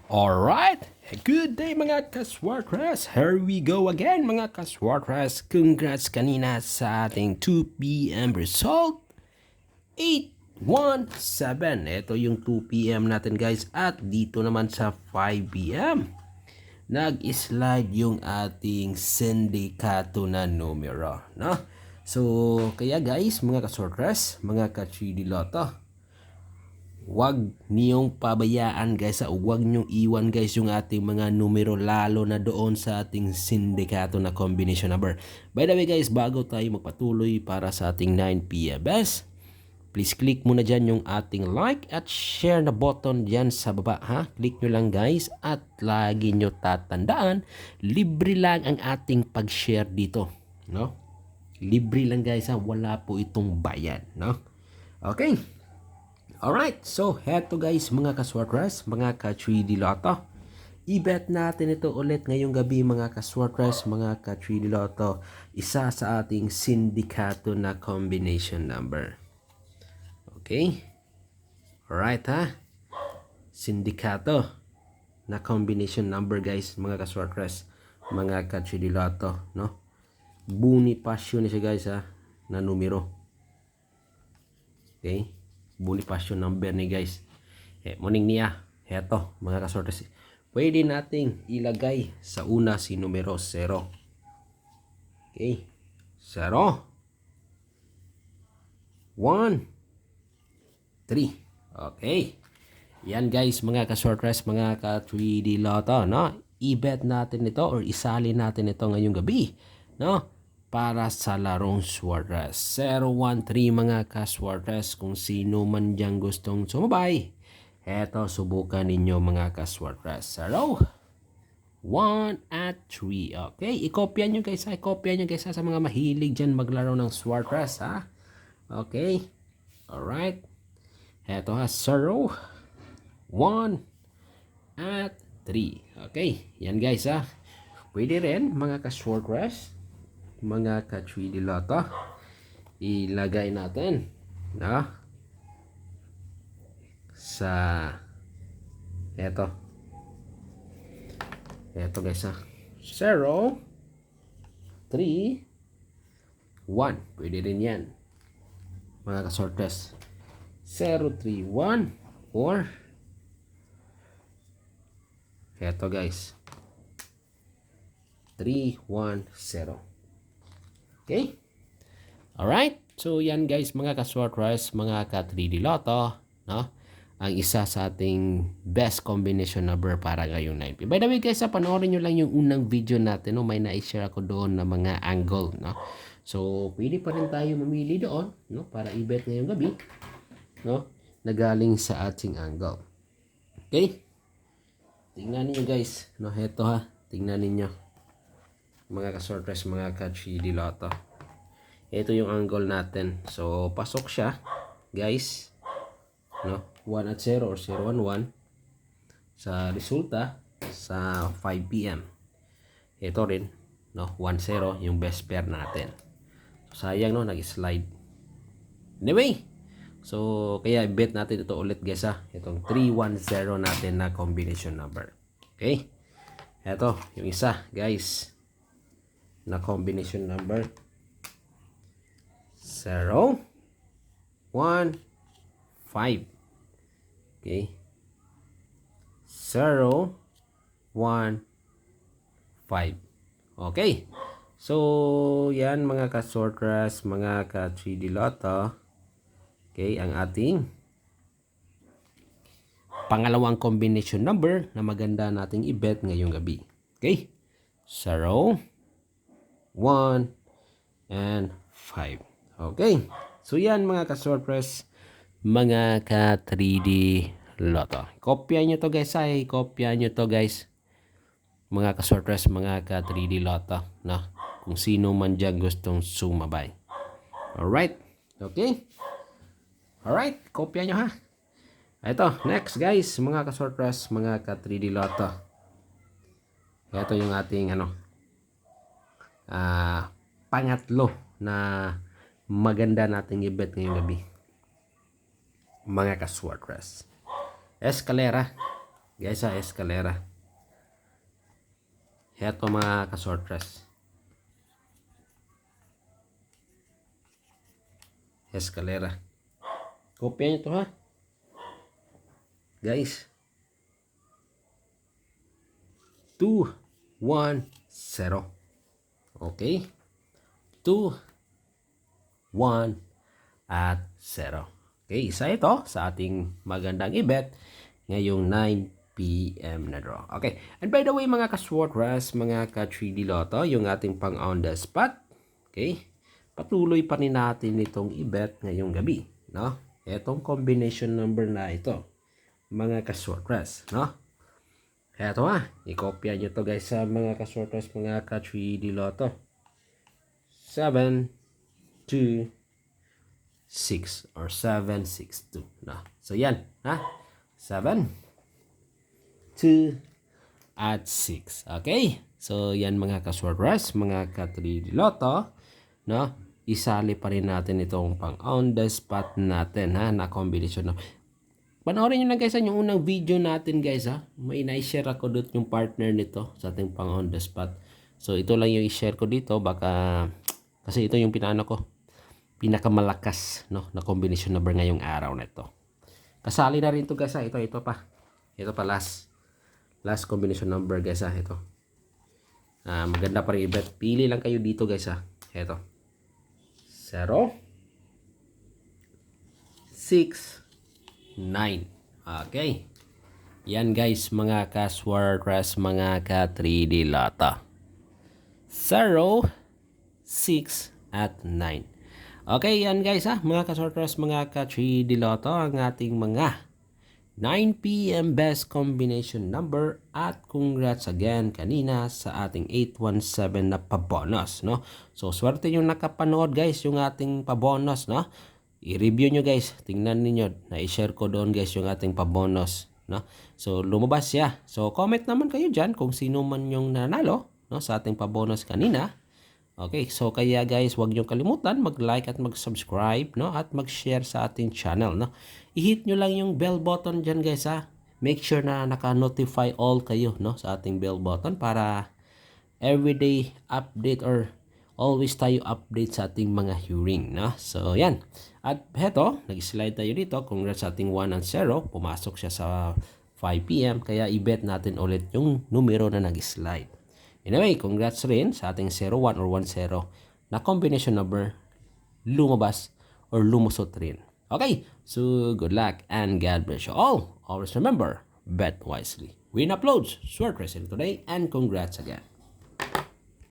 Alright, good day mga kaswartras. Here we go again mga kaswartras. Congrats kanina sa ating 2 p.m. result. 817. Ito yung 2 p.m. natin guys. At dito naman sa 5 p.m. nag-slide yung ating sindikato na numero. No? So, kaya guys mga kaswartras, mga ka-3D Lotto, wag niyong pabayaan guys, wag niyong iwan guys yung ating mga numero, lalo na doon sa ating sindikato na combination number. By the way guys, bago tayo magpatuloy para sa ating 9 PMS, please click muna dyan yung ating like at share na button dyan sa baba ha. Click nyo lang guys, at lagi nyo tatandaan, libre lang ang ating pag-share dito, no? Libre lang guys ha, wala po itong bayad, no? Okay. Alright, so heto guys mga kaswartras, mga ka-3D Lotto. I-bet natin ito ulit ngayong gabi mga kaswartras, mga ka-3D Lotto. Isa sa ating sindikato na combination number. Okay? Alright ha? Sindikato na combination number guys, mga kaswartras, mga ka-3D Lotto, no? Bonifacio na siya guys ha, na numero. Okay? Bonifacio number ni guys. Morning niya. Heto mga kasortes. Pwede nating ilagay sa una si numero 0. Okay. 0. 1. 3. Okay. Yan guys mga kasortes, mga ka 3D Lotto, no? I-bet natin ito or isali natin ito ngayong gabi, no? Para sa larong Swartras 013 mga kaswartras. Kung sino man dyan gustong sumabay, eto subukan ninyo mga kaswartras. 0, 1 at 3. Okay, i-copy nyo guys, sa mga mahilig dyan maglaro ng Swartras ha. Okay, alright, eto ha, 0, 1 at 3. Okay, yan guys ha. Pwede rin mga kaswartras, mga ka-3D Lotto, ilagay natin na sa eto guys ha, 0, 3, 1. Pwede rin yan mga kasortes, 0, 3, 1, or eto guys, 3, 1, 0. Okay? Alright. So, yan guys, mga ka-Swartras, mga ka-3D Lotto, no? Ang isa sa ating best combination number para ngayong 9P. By the way guys, panoorin nyo lang yung unang video natin, no? May na-share ako doon na mga angle, no? So, pwede pa rin tayo mamili doon, no? Para i-bet ngayong gabi, no? Nagaling sa ating angle. Okay? Tingnan niyo guys, no? Heto ha. Tingnan niyo mga ka-Swartras, mga ka-3D Lotto. Ito yung angle natin. So, pasok siya, guys. No? 1 at 0 or 0 and 1 sa resulta sa 5 p.m. Ito rin, no? 1-0 yung best pair natin. So, sayang no, nag-slide. Anyway, so kaya bet natin ito ulit guys ha. Itong 3-1-0 natin na combination number. Okay? Ito, yung isa, guys, na combination number 0, 1, 5. Okay, 0, 1, 5. Okay, so yan mga ka-Swartras, mga ka-3D Lotto. Okay, ang ating pangalawang combination number na maganda nating i-bet ngayong gabi. Okay, 0, 1, and 5. Okay. So yan mga ka-Swartras, mga ka-3D Lotto. Kopya nyo to guys ay. Kopya nyo to guys. Mga ka-Swartras, mga ka-3D Lotto. No? Kung sino man dyan gustong sumabay. Alright. Okay. Alright. Kopya nyo ha. Ito. Next guys. Mga ka-Swartras, mga ka-3D Lotto. Ito yung ating pangatlo na maganda nating i-bet ngayong gabi, mga ka-Swartras. Escalera. guys escalera. Heto mga kasortres. Escalera. Kopya nyo to ha. Guys. 2, 1, 0. Okay. 2, 1, at 0. Okay, isa ito sa ating magandang i-bet ngayong 9 p.m. na draw. Okay, and by the way mga ka-Swartras, mga ka-3D Lotto, yung ating pang on the spot. Okay, patuloy pa rin natin itong i-bet ngayong gabi. No? Itong combination number na ito, mga ka-Swartras. No? Eto i-copy nyo to guys sa mga ka-Swartras, mga ka-3D Lotto. 7, 2, 6 or 7, 6, 2. No? So yan, 7, 2, at 6. Okay? So yan mga ka-Swartras, mga ka-3D Lotto, no? Isali pa rin natin itong pang on the spot natin na combination. Panoorin nyo lang guys yung unang video natin guys May na-share ako doon yung partner nito sa ating pang on the spot. So ito lang yung i-share ko dito, baka kasi ito yung pinakamalakas na combination number ngayong araw na ito. Kasali na rin to guys ito pa last combination number guys ito. Maganda pa rin i-bet. Pili lang kayo dito guys ito 0, 6, 9. Okay, yan guys mga ka-Swartras, mga ka-3D Lotto. 0, 6, at 9. Okay, yan guys mga ka-Swartras, mga ka-3D Lotto, ang ating mga 9 p.m. best combination number, at congrats again kanina sa ating 817 na pabonus, no? So swerte yung nakapanood guys yung ating pabonus, no? I-review nyo guys, tingnan niyo, na-share ko doon guys yung ating pabonus, no? So lumabas siya. So comment naman kayo dyan kung sino man yung nanalo, no, sa ating pabonus kanina. Okay, so kaya guys, huwag niyo kalimutan mag-like at mag-subscribe, no, at mag-share sa ating channel, no. I-hit nyo lang yung bell button diyan guys Make sure na naka-notify all kayo, no, sa ating bell button para everyday update or always tayo update sa ating mga hearing, no. So yan. At heto, nag-slide tayo dito. Congrats sa ating 1 and 0. Pumasok siya sa 5 p.m. Kaya i-bet natin ulit yung numero na nag-slide. Anyway, congrats rin sa ating 01 or 10 na combination number lumabas or lumusot rin. Okay, so good luck and God bless you all. Always remember, bet wisely. Win uploads, Swartras today, and congrats again.